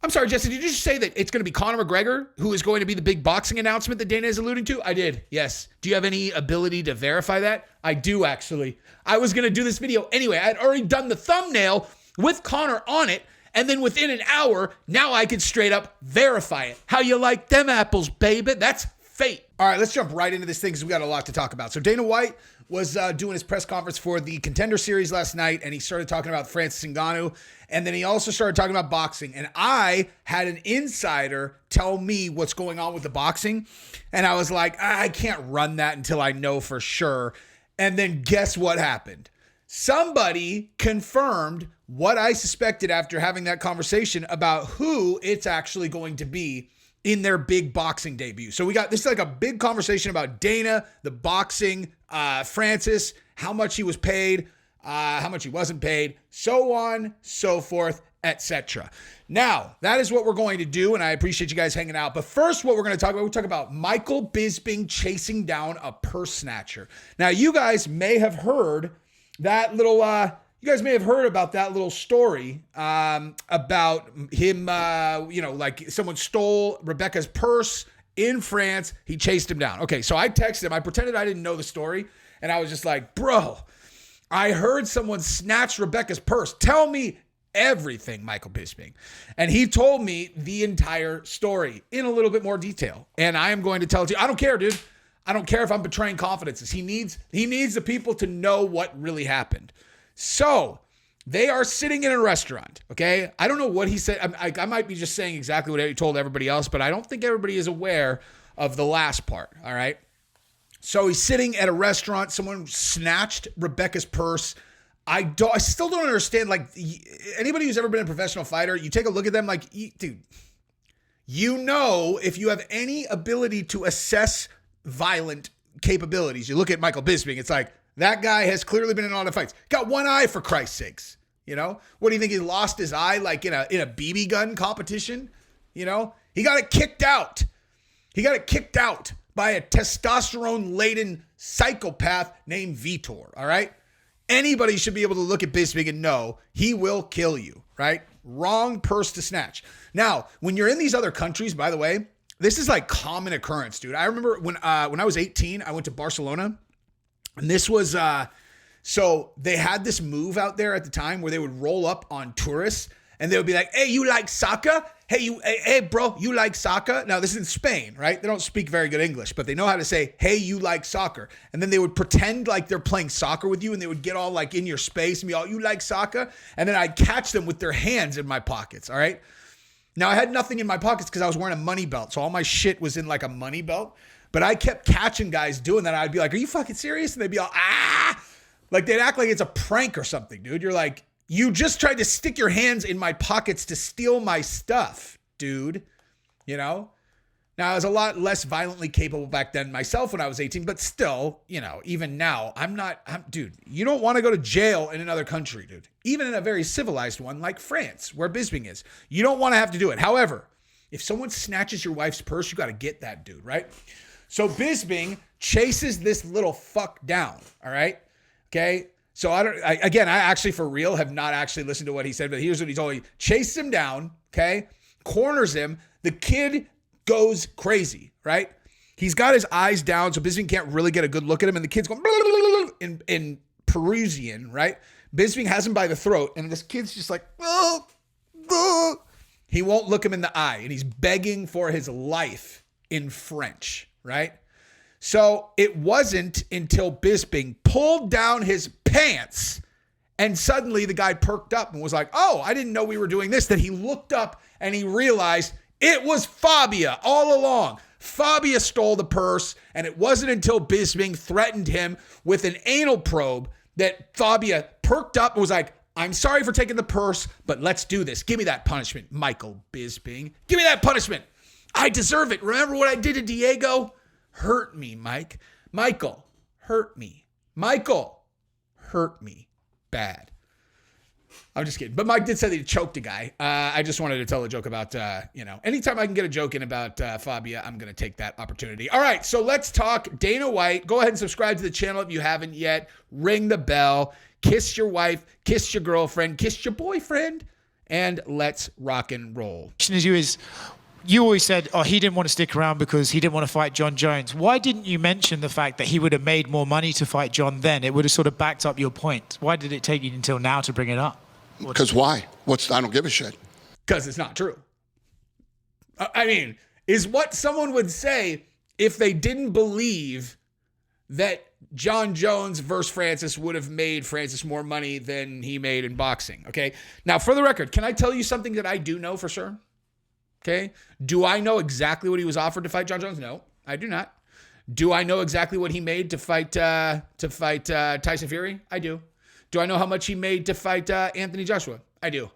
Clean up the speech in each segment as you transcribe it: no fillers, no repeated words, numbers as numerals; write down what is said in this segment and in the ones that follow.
I'm sorry, Jesse, did you just say that it's going to be Conor McGregor who is going to be the big boxing announcement that Dana is alluding to? I did, yes. Do you have any ability to verify that? I do, actually. I was going to do this video anyway. I'd already done the thumbnail with Conor on it, and then within an hour, now I could straight up verify it. How you like them apples, baby? That's fate. All right, let's jump right into this thing because we got a lot to talk about. So Dana White was doing his press conference for the Contender Series last night, and he started talking about Francis Ngannou, and then he also started talking about boxing. And I had an insider tell me what's going on with the boxing, and I was like, I can't run that until I know for sure. And then guess what happened? Somebody confirmed what I suspected after having that conversation about who it's actually going to be in their big boxing debut. So this is like a big conversation about Dana, the boxing, Francis, how much he was paid, how much he wasn't paid, so on, so forth, etc. Now, that is what we're going to do, and I appreciate you guys hanging out. But first, what we're going to talk about, we talk about Michael Bisping chasing down a purse snatcher. Now, you guys may have heard that little about that little story about him, like someone stole Rebecca's purse in France. He chased him down. Okay, so I texted him. I pretended I didn't know the story, and I was just like, bro, I heard someone snatch Rebecca's purse. Tell me everything, Michael Bisping. And he told me the entire story in a little bit more detail, and I am going to tell it to you. I don't care, dude. I don't care if I'm betraying confidences. He needs the people to know what really happened. So they are sitting in a restaurant, okay? I don't know what he said. I might be just saying exactly what he told everybody else, but I don't think everybody is aware of the last part, all right? So he's sitting at a restaurant. Someone snatched Rebecca's purse. I still don't understand, like, anybody who's ever been a professional fighter, you take a look at them like, dude, you know, if you have any ability to assess violent capabilities, you look at Michael Bisping, it's like, that guy has clearly been in a lot of fights. Got one eye, for Christ's sakes. You know? What do you think? He lost his eye like in a BB gun competition? You know? He got it kicked out. He got it kicked out by a testosterone-laden psychopath named Vitor. All right? Anybody should be able to look at Bisping and know he will kill you. Right? Wrong purse to snatch. Now, when you're in these other countries, by the way, this is like common occurrence, dude. I remember when I was 18, I went to Barcelona. And this was, so they had this move out there at the time where they would roll up on tourists and they would be like, hey, you like soccer? Hey, bro, you like soccer? Now, this is in Spain, right? They don't speak very good English, but they know how to say, hey, you like soccer. And then they would pretend like they're playing soccer with you and they would get all like in your space and be all, you like soccer? And then I'd catch them with their hands in my pockets, all right? Now, I had nothing in my pockets because I was wearing a money belt. So all my shit was in like a money belt. But I kept catching guys doing that. I'd be like, are you fucking serious? And they'd be all, like they'd act like it's a prank or something, dude. You're like, you just tried to stick your hands in my pockets to steal my stuff, dude. You know? Now, I was a lot less violently capable back then myself when I was 18, but still, you know, even now, dude, you don't want to go to jail in another country, dude. Even in a very civilized one like France, where Bisping is. You don't want to have to do it. However, if someone snatches your wife's purse, you got to get that dude, right? So Bisping chases this little fuck down, all right? Okay? So I actually for real have not actually listened to what he said, but here's what he told me. Chases him down, okay? Corners him. The kid goes crazy, right? He's got his eyes down, so Bisping can't really get a good look at him, and the kid's going in Perusian, right? Bisping has him by the throat, and this kid's just like, he won't look him in the eye, and he's begging for his life in French. Right? So it wasn't until Bisping pulled down his pants and suddenly the guy perked up and was like, oh, I didn't know we were doing this, that he looked up and he realized it was Fabia all along. Fabia stole the purse, and it wasn't until Bisping threatened him with an anal probe that Fabia perked up and was like, I'm sorry for taking the purse, but let's do this. Give me that punishment, Michael Bisping. Give me that punishment. I deserve it. Remember what I did to Diego? Hurt me, Mike. Michael, hurt me. Michael, hurt me bad. I'm just kidding. But Mike did say that he choked a guy. I just wanted to tell a joke about, anytime I can get a joke in about Fabia, I'm going to take that opportunity. All right, so let's talk Dana White. Go ahead and subscribe to the channel if you haven't yet. Ring the bell. Kiss your wife. Kiss your girlfriend. Kiss your boyfriend. and let's rock and roll. Question is you always said, oh, he didn't want to stick around because he didn't want to fight John Jones. Why didn't you mention the fact that he would have made more money to fight John then? It would have sort of backed up your point. Why did it take you until now to bring it up? Because why? I don't give a shit. Because it's not true. I mean, is what someone would say if they didn't believe that John Jones versus Francis would have made Francis more money than he made in boxing. Okay. Now, for the record, can I tell you something that I do know for sure? Okay. Do I know exactly what he was offered to fight John Jones? No, I do not. Do I know exactly what he made to fight Tyson Fury? I do. Do I know how much he made to fight Anthony Joshua? I do.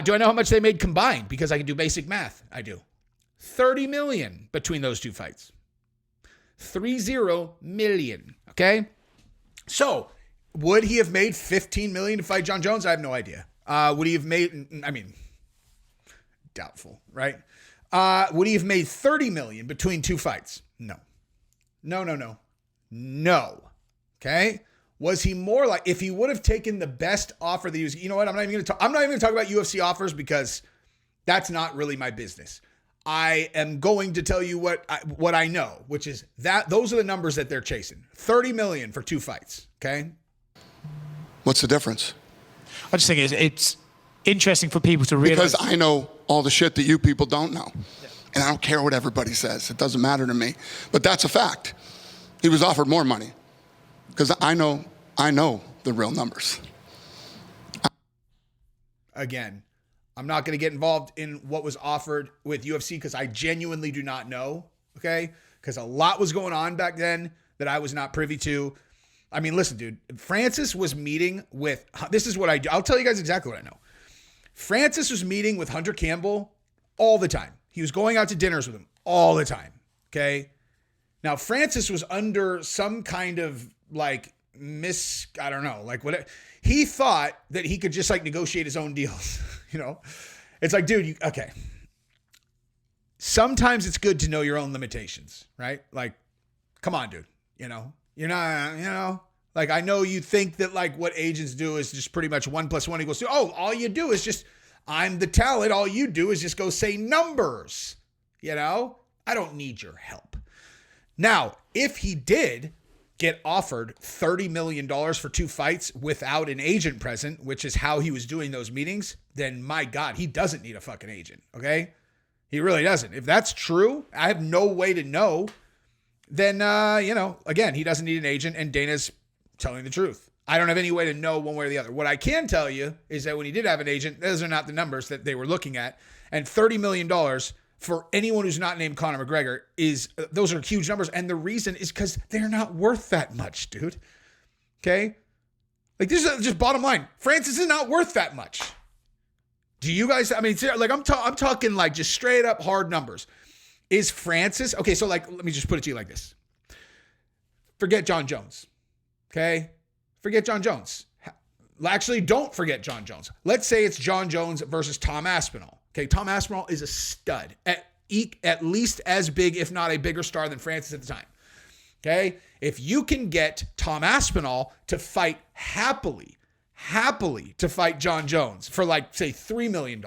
Do I know how much they made combined? Because I can do basic math. I do. $30 million between those two fights. 30 million. Okay. So would he have made 15 million to fight John Jones? I have no idea. Would he have made, I mean, doubtful, right? Would he have made 30 million between two fights? No. Okay. Was he more like, if he would have taken the best offer that he was, you know what? I'm not even going to talk about UFC offers because that's not really my business. I am going to tell you what I know, which is that those are the numbers that they're chasing. 30 million for two fights. Okay. What's the difference? I just think it's interesting for people to realize. Because I know all the shit that you people don't know. Yeah. And I don't care what everybody says. It doesn't matter to me. But that's a fact. He was offered more money. Because I know the real numbers. Again, I'm not going to get involved in what was offered with UFC because I genuinely do not know, okay? Because a lot was going on back then that I was not privy to. I mean, listen, dude, Francis was meeting with, this is what I do. I'll tell you guys exactly what I know. Francis was meeting with Hunter Campbell all the time. He was going out to dinners with him all the time, okay? Now, Francis was under some kind of like I don't know, like whatever. He thought that he could just like negotiate his own deals, you know? It's like, dude, okay. Sometimes it's good to know your own limitations, right? Like, come on, dude, you know? You're not, like, I know you think that like what agents do is just pretty much 1 + 1 = 2. Oh, all you do is just, I'm the talent. All you do is just go say numbers, you know? I don't need your help. Now, if he did get offered $30 million for two fights without an agent present, which is how he was doing those meetings, then my God, he doesn't need a fucking agent, okay? He really doesn't. If that's true, I have no way to know, then, again, he doesn't need an agent and Dana's telling the truth. I don't have any way to know one way or the other. What I can tell you is that when he did have an agent, those are not the numbers that they were looking at. And $30 million for anyone who's not named Conor McGregor those are huge numbers. And the reason is because they're not worth that much, dude. Okay. Like this is just bottom line. Francis is not worth that much. Do you guys, I mean, like I'm talking like just straight up hard numbers. Is Francis, okay. So like, let me just put it to you like this. Forget John Jones. Okay. Forget John Jones. Actually, don't forget John Jones. Let's say it's John Jones versus Tom Aspinall. Okay, Tom Aspinall is a stud, at least as big, if not a bigger star than Francis at the time. Okay, if you can get Tom Aspinall to fight happily to fight John Jones for like, say, $3 million,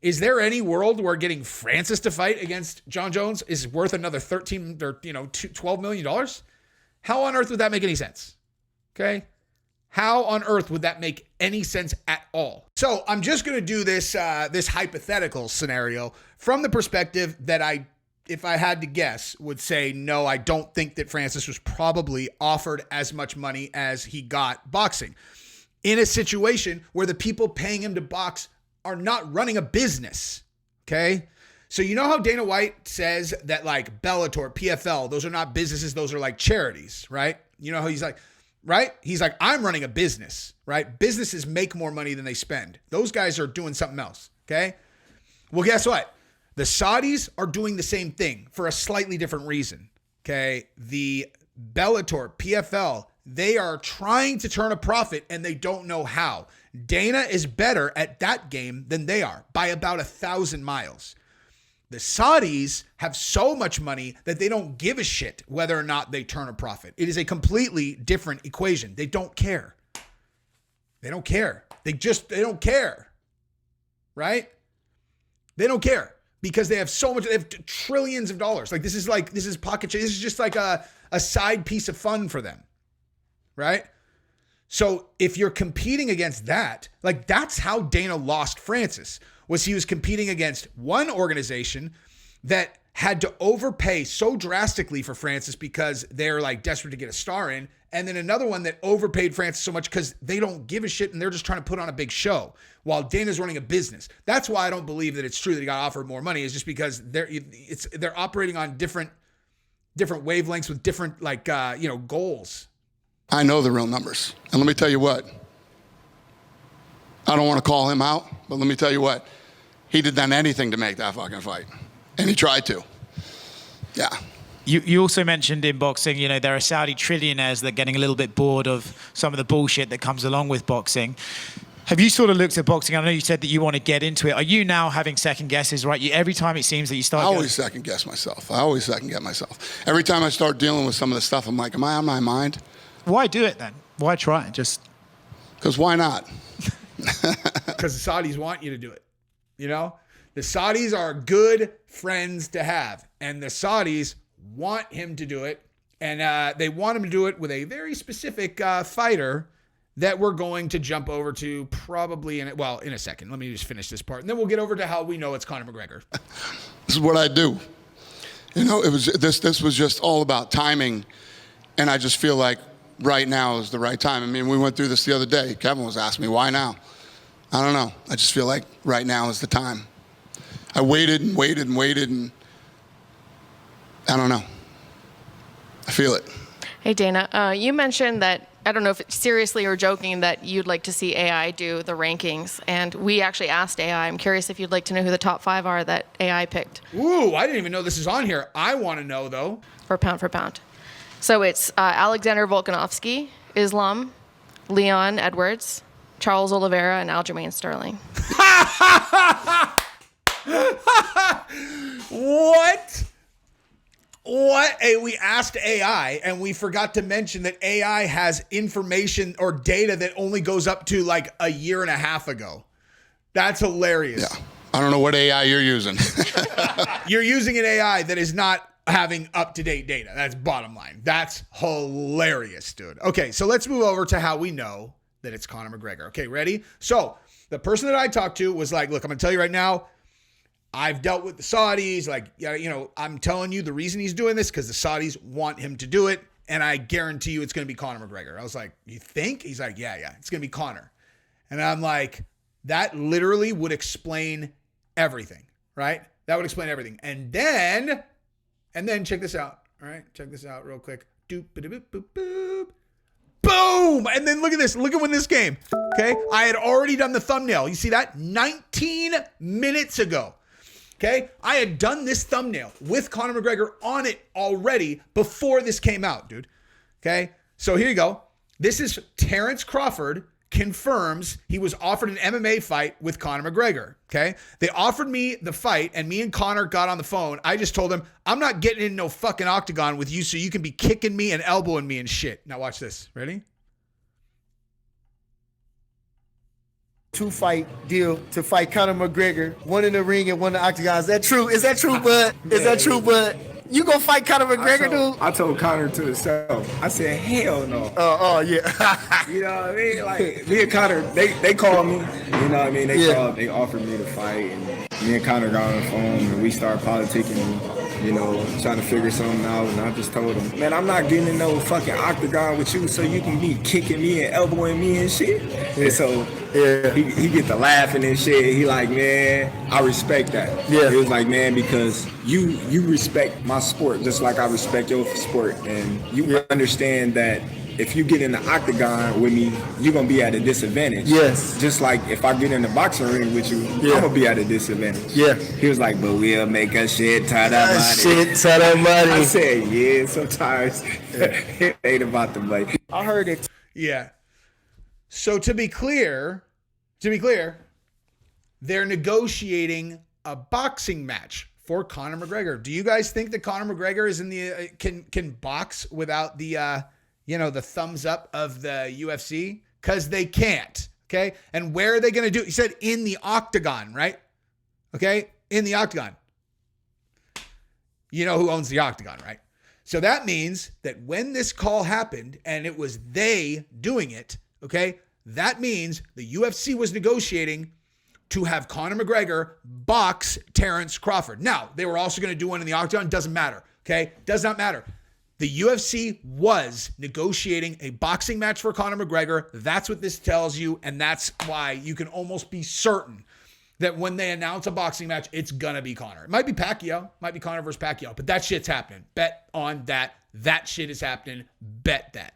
is there any world where getting Francis to fight against John Jones is worth another $12 million? How on earth would that make any sense? Okay. How on earth would that make any sense at all? So I'm just going to do this hypothetical scenario from the perspective that if I had to guess, would say, no, I don't think that Francis was probably offered as much money as he got boxing in a situation where the people paying him to box are not running a business. Okay. So you know how Dana White says that like Bellator, PFL, those are not businesses. Those are like charities, right? You know how he's like, right? He's like, I'm running a business, right? Businesses make more money than they spend. Those guys are doing something else, okay? Well, guess what? The Saudis are doing the same thing for a slightly different reason, okay? The Bellator, PFL, they are trying to turn a profit and they don't know how. Dana is better at that game than they are by about 1,000 miles. The Saudis have so much money that they don't give a shit whether or not they turn a profit. It is a completely different equation. They don't care. They don't care. They don't care. right? They don't care because they have so much, they have trillions of dollars. Like this is pocket change. This is just like a side piece of fun for them, right? So if you're competing against that, like that's how Dana lost Francis, was he was competing against one organization that had to overpay so drastically for Francis because they're like desperate to get a star in. And then another one that overpaid Francis so much because they don't give a shit and they're just trying to put on a big show while Dana's running a business. That's why I don't believe that it's true that he got offered more money, is just because they're operating on different wavelengths with different goals. I know the real numbers. And let me tell you what, I don't want to call him out, but let me tell you what, he'd have done anything to make that fucking fight. And he tried to. Yeah. You also mentioned in boxing, there are Saudi trillionaires that are getting a little bit bored of some of the bullshit that comes along with boxing. Have you sort of looked at boxing? I know you said that you want to get into it. Are you now having second guesses, right? Every time it seems that you start... I always second guess myself. Every time I start dealing with some of the stuff, I'm like, am I on my mind? Why do it then? Why try it? Just... Because why not? Because the Saudis want you to do it, The Saudis are good friends to have, and the Saudis want him to do it, and they want him to do it with a very specific fighter that we're going to jump over to probably in a second. Let me just finish this part, and then we'll get over to how we know it's Conor McGregor. This is what I do. It was this was just all about timing, and I just feel like right now is the right time. I mean, we went through this the other day. Kevin was asking me, why now? I don't know. I just feel like right now is the time. I waited and waited and waited, and I don't know. I feel it. Hey, Dana, you mentioned that, I don't know if it's seriously or joking, that you'd like to see AI do the rankings. And we actually asked AI. I'm curious if you'd like to know who the top 5 are that AI picked. Ooh, I didn't even know this is on here. I want to know, though. For pound. So it's Alexander Volkanovski, Islam, Leon Edwards, Charles Oliveira, and Aljamain Sterling. What? Hey, we asked AI and we forgot to mention that AI has information or data that only goes up to like a year and a half ago. That's hilarious. Yeah. I don't know what AI you're using. You're using an AI that is not having up-to-date data. That's bottom line. That's hilarious, dude. Okay, so let's move over to how we know that it's Conor McGregor. Okay, ready? So the person that I talked to was like, look, I'm going to tell you right now, I've dealt with the Saudis. Like, I'm telling you the reason he's doing this because the Saudis want him to do it. And I guarantee you it's going to be Conor McGregor. I was like, you think? He's like, yeah, it's going to be Conor. And I'm like, that literally would explain everything, right? That would explain everything. And then check this out. All right, check this out real quick. Doop, boop, boop, boop. Boom! And then look at this. Look at when this game. Okay, I had already done the thumbnail. You see that? 19 minutes ago. Okay, I had done this thumbnail with Conor McGregor on it already before this came out, dude. Okay, so here you go. This is Terrence Crawford confirms he was offered an MMA fight with Conor McGregor. Okay, they offered me the fight, and me and Conor got on the phone. I just told him, I'm not getting in no fucking octagon with you so you can be kicking me and elbowing me and shit. Now watch this. Ready? 2-fight deal to fight Conor McGregor, one in the ring and one in the octagon. Is that true? Is that true, bud? Is that true, bud? You gonna fight Conor McGregor, dude? I told Conor to himself. I said, hell no. Oh, yeah. You know what I mean? Like, me and Conor, they called me. You know what I mean? They offered me to fight, and me and Conor got on the phone, and we started politicking, trying to figure something out. And I just told him, man, I'm not getting in no fucking octagon with you so you can be kicking me and elbowing me and shit. And so he get to laughing and shit. He like, man, I respect that. Yeah. He was like, man, because you respect my sport just like I respect your sport, and you understand that if you get in the octagon with me, you're going to be at a disadvantage. Yes. Just like if I get in the boxing ring with you, I'm going to be at a disadvantage. Yeah. He was like, but we'll make a shit ton of money. I said, yeah, sometimes it ain't about the money. I heard it. Yeah. So to be clear, they're negotiating a boxing match for Conor McGregor. Do you guys think that Conor McGregor is in the can box without the the thumbs up of the UFC? Because they can't. Okay. And where are they going to do it? He said in the octagon, right? Okay. In the octagon. You know who owns the octagon, right? So that means that when this call happened and it was they doing it, okay, that means the UFC was negotiating to have Conor McGregor box Terrence Crawford. Now, they were also going to do one in the octagon. Doesn't matter, okay? Does not matter. The UFC was negotiating a boxing match for Conor McGregor. That's what this tells you, and that's why you can almost be certain that when they announce a boxing match, it's going to be Conor. It might be Pacquiao. Might be Conor versus Pacquiao, but that shit's happening. Bet on that. That shit is happening. Bet that.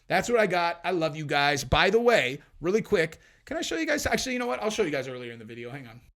That's what I got. I love you guys. By the way, really quick, can I show you guys? Actually, you know what? I'll show you guys earlier in the video. Hang on.